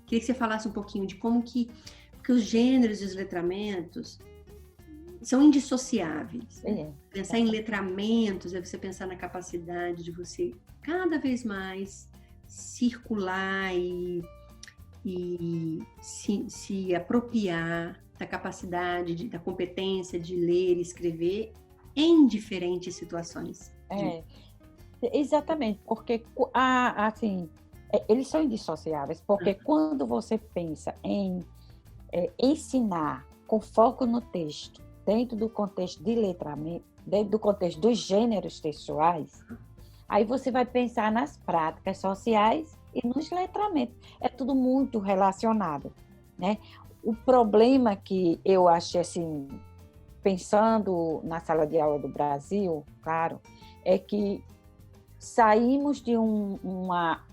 Queria que você falasse um pouquinho de como que os gêneros e os letramentos são indissociáveis. Né? Pensar em letramentos é você pensar na capacidade de você cada vez mais circular e se apropriar da capacidade, da competência de ler e escrever em diferentes situações. Exatamente, porque assim, eles são indissociáveis, porque quando você pensa em ensinar com foco no texto, dentro do contexto de letramento, dentro do contexto dos gêneros textuais, aí você vai pensar nas práticas sociais e nos letramentos. É tudo muito relacionado, né? O problema que eu achei, assim, pensando na sala de aula do Brasil, claro, é que saímos de uma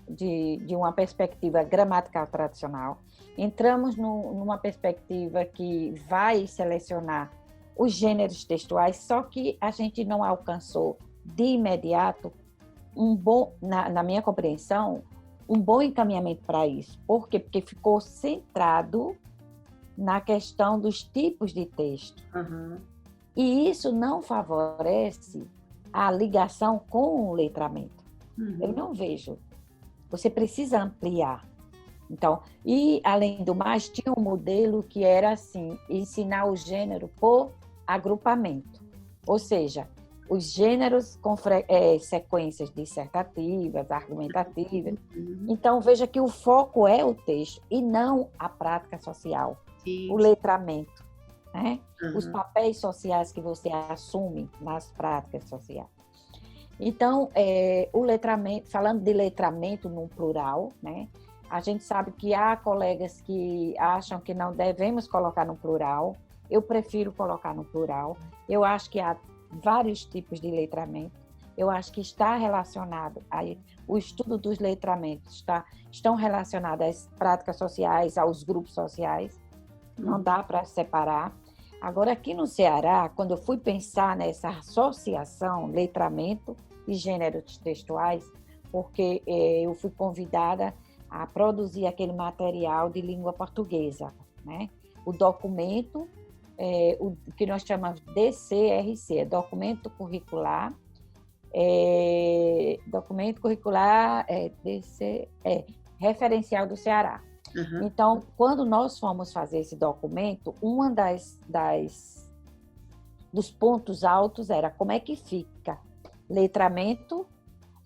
perspectiva gramatical tradicional, entramos numa perspectiva que vai selecionar os gêneros textuais, só que a gente não alcançou de imediato na minha compreensão, um bom encaminhamento para isso. Por quê? Porque ficou centrado na questão dos tipos de texto. E isso não favorece a ligação com o letramento. Eu não vejo. Você precisa ampliar. Então, e além do mais, tinha um modelo que era assim, ensinar o gênero por agrupamento. Ou seja, os gêneros com sequências dissertativas, argumentativas. Então, veja que o foco é o texto e não a prática social, o letramento, né? Os papéis sociais que você assume nas práticas sociais. Então, o letramento, falando de letramento no plural, né? A gente sabe que há colegas que acham que não devemos colocar no plural. Eu prefiro colocar no plural. Eu acho que há vários tipos de letramento. Eu acho que está relacionado, o estudo dos letramentos estão relacionados às práticas sociais, aos grupos sociais. Não dá para separar. Agora, aqui no Ceará, quando eu fui pensar nessa associação, letramento e gêneros textuais, porque eu fui convidada a produzir aquele material de língua portuguesa, né? O documento, o que nós chamamos de DCRC, documento curricular, referencial do Ceará. Então, quando nós fomos fazer esse documento, uma dos pontos altos era como é que fica letramento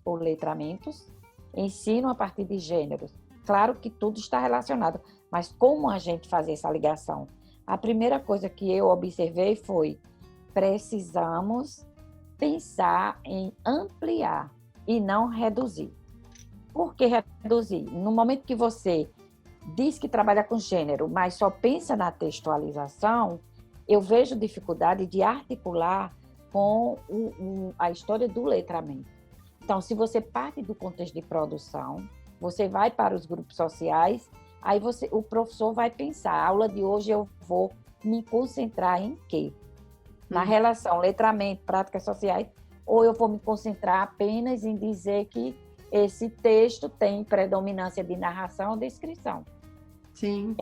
ou letramentos, ensino a partir de gêneros. Claro que tudo está relacionado, mas como a gente fazer essa ligação? A primeira coisa que eu observei foi: precisamos pensar em ampliar e não reduzir. Por que reduzir? No momento que você diz que trabalha com gênero, mas só pensa na textualização, eu vejo dificuldade de articular com a história do letramento. Então, se você parte do contexto de produção, você vai para os grupos sociais, aí o professor vai pensar, a aula de hoje eu vou me concentrar em quê? Na relação letramento, práticas sociais, ou eu vou me concentrar apenas em dizer que esse texto tem predominância de narração ou descrição. Sim.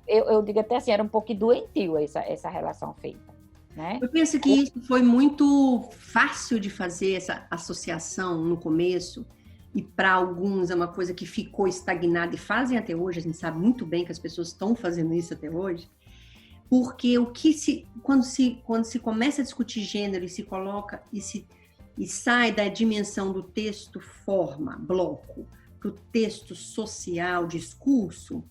Eu digo até assim, era um pouco doentio essa relação feita. Né? Eu penso que isso foi muito fácil de fazer, essa associação no começo, e para alguns é uma coisa que ficou estagnada e fazem até hoje, a gente sabe muito bem que as pessoas estão fazendo isso até hoje, porque quando se começa a discutir gênero e se coloca e sai da dimensão do texto forma, bloco, para o texto social, discurso,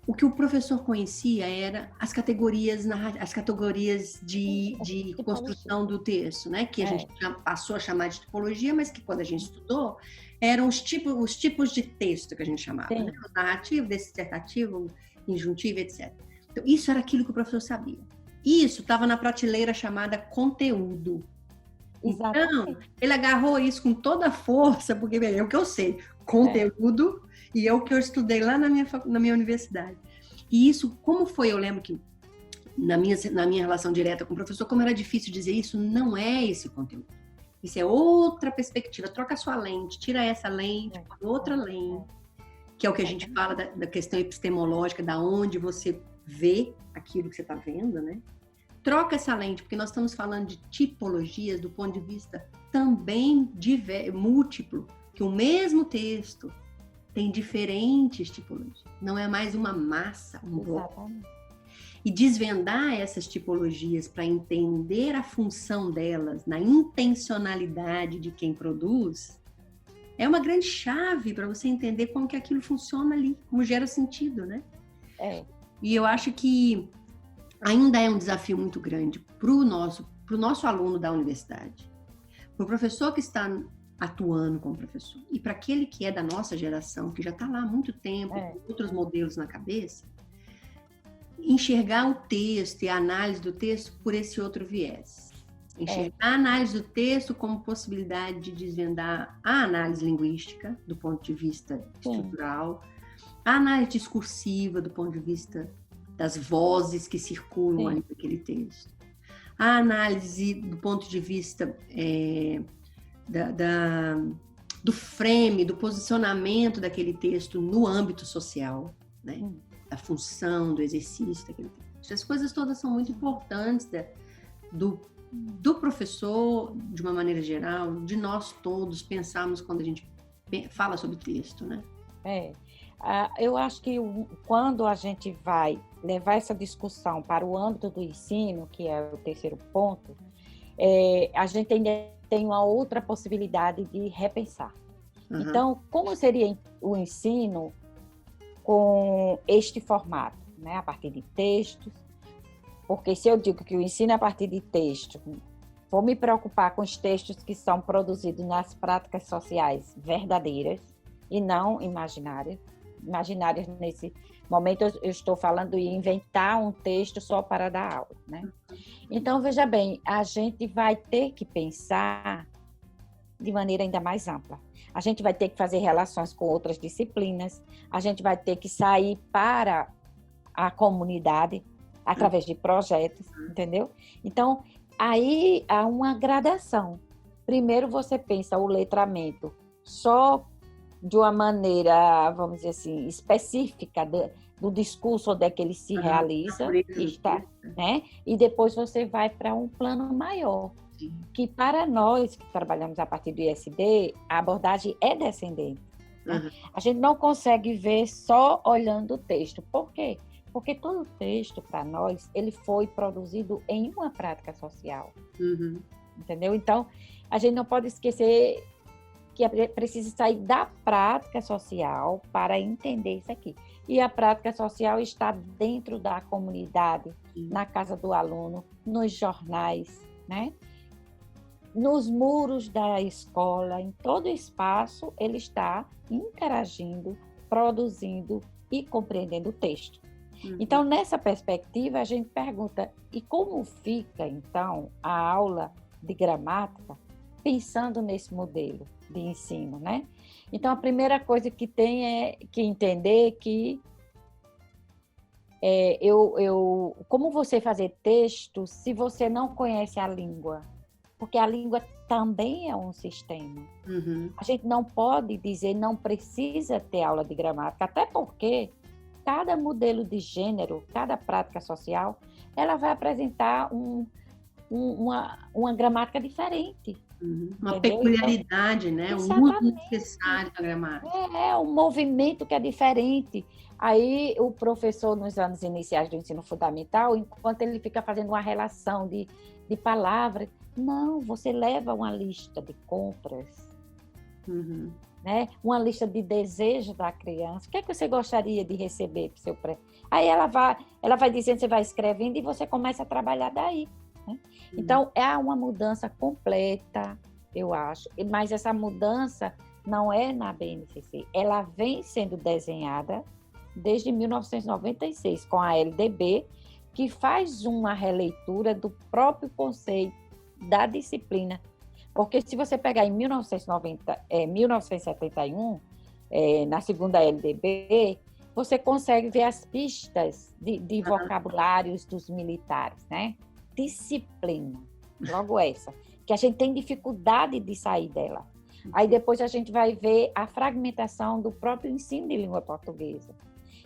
o que o professor conhecia era as categorias de construção do texto, né? Que a gente passou a chamar de tipologia, mas que quando a gente estudou, eram os tipos de texto que a gente chamava, né? O narrativo, dissertativo, injuntivo, etc. Então, isso era aquilo que o professor sabia. Isso estava na prateleira chamada conteúdo. Exatamente. Então, ele agarrou isso com toda a força, porque é o que eu sei, conteúdo, e é o que eu estudei lá na minha universidade. E isso, como foi, eu lembro que na minha relação direta com o professor, como era difícil dizer isso, não é esse conteúdo. Isso é outra perspectiva, troca a sua lente, tira essa lente, põe outra lente, que é o que a gente fala da questão epistemológica, da onde você vê aquilo que você está vendo, né? Troca essa lente, porque nós estamos falando de tipologias do ponto de vista também múltiplo, que o mesmo texto tem diferentes tipologias. Não é mais uma massa, um bloco. E desvendar essas tipologias para entender a função delas na intencionalidade de quem produz é uma grande chave para você entender como que aquilo funciona ali, como gera sentido, né? E eu acho que ainda é um desafio muito grande para o nosso aluno da universidade, para o professor que está atuando como professor e para aquele que é da nossa geração, que já está lá há muito tempo, com outros modelos na cabeça, enxergar o texto e a análise do texto por esse outro viés. Enxergar a análise do texto como possibilidade de desvendar a análise linguística, do ponto de vista estrutural, a análise discursiva, do ponto de vista das vozes que circulam ali naquele texto, a análise do ponto de vista do frame, do posicionamento daquele texto no âmbito social, né? Da função, do exercício daquele texto. Essas coisas todas são muito importantes do professor, de uma maneira geral, de nós todos pensarmos quando a gente fala sobre texto, né? Eu acho que quando a gente vai levar essa discussão para o âmbito do ensino, que é o terceiro ponto, a gente ainda tem uma outra possibilidade de repensar. Então, como seria o ensino com este formato, né? A partir de textos? Porque se eu digo que o ensino é a partir de texto, vou me preocupar com os textos que são produzidos nas práticas sociais verdadeiras e não imaginárias. Imaginárias, nesse momento, eu estou falando em inventar um texto só para dar aula, né? Então, veja bem, a gente vai ter que pensar de maneira ainda mais ampla. A gente vai ter que fazer relações com outras disciplinas, a gente vai ter que sair para a comunidade através de projetos, entendeu? Então, aí há uma gradação. Primeiro você pensa o letramento só de uma maneira, vamos dizer assim, específica do discurso onde é que ele se realiza, né? E depois você vai para um plano maior, que para nós que trabalhamos a partir do ISD, a abordagem é descendente. Né? A gente não consegue ver só olhando o texto. Por quê? Porque todo texto, para nós, ele foi produzido em uma prática social. Entendeu? Então, a gente não pode esquecer que é preciso sair da prática social para entender isso aqui. E a prática social está dentro da comunidade, na casa do aluno, nos jornais, né? Nos muros da escola, em todo espaço, ele está interagindo, produzindo e compreendendo o texto. Então, nessa perspectiva, a gente pergunta, e como fica, então, a aula de gramática pensando nesse modelo de ensino, né? Então, a primeira coisa que tem é que entender que como você fazer texto se você não conhece a língua? Porque a língua também é um sistema. A gente não pode dizer, não precisa ter aula de gramática, até porque cada modelo de gênero, cada prática social, ela vai apresentar uma gramática diferente. Uma peculiaridade, então, né? Um uso necessário da gramática. Um movimento que é diferente. Aí o professor, nos anos iniciais do ensino fundamental, enquanto ele fica fazendo uma relação de palavras, não, você leva uma lista de compras, né? Uma lista de desejos da criança. O que é que você gostaria de receber para o seu pré? Aí ela vai dizendo, você vai escrevendo e você começa a trabalhar daí. Né? Então, é uma mudança completa, eu acho, mas essa mudança não é na BNCC, ela vem sendo desenhada desde 1996, com a LDB, que faz uma releitura do próprio conceito da disciplina. Porque se você pegar em 1971, na segunda LDB, você consegue ver as pistas de vocabulários dos militares, né? Disciplina, logo essa, que a gente tem dificuldade de sair dela. Aí depois a gente vai ver a fragmentação do próprio ensino de língua portuguesa.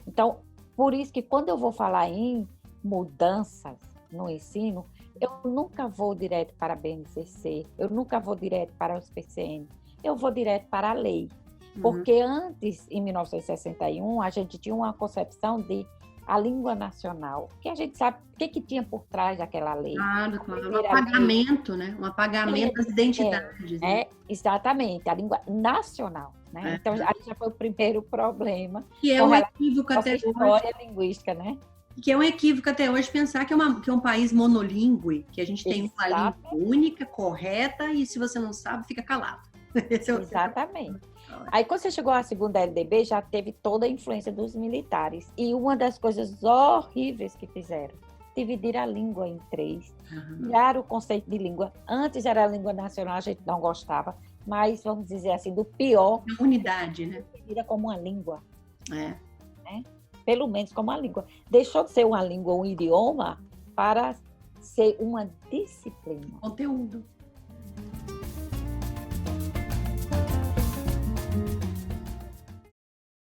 Então, por isso que quando eu vou falar em mudanças no ensino, eu nunca vou direto para a BNCC, eu nunca vou direto para os PCN, eu vou direto para a lei. Porque antes, em 1961, a gente tinha uma concepção de a língua nacional, que a gente sabe o que tinha por trás daquela lei. Claro. Um apagamento, né? Um apagamento das identidades. Né? Exatamente, a língua nacional. Né? Então, aí já foi o primeiro problema. Que é um equívoco até hoje. História linguística, né? Que é um equívoco até hoje pensar que é um país monolíngue, que a gente tem uma língua única, correta, e se você não sabe, fica calado. Exatamente. Aí, quando você chegou à segunda LDB, já teve toda a influência dos militares. E uma das coisas horríveis que fizeram, dividir a língua em 3, tirar o conceito de língua. Antes era a língua nacional, a gente não gostava, mas, vamos dizer assim, do pior... A unidade, né? Vira como uma língua. Né? Pelo menos como uma língua. Deixou de ser uma língua, um idioma, para ser uma disciplina. Conteúdo.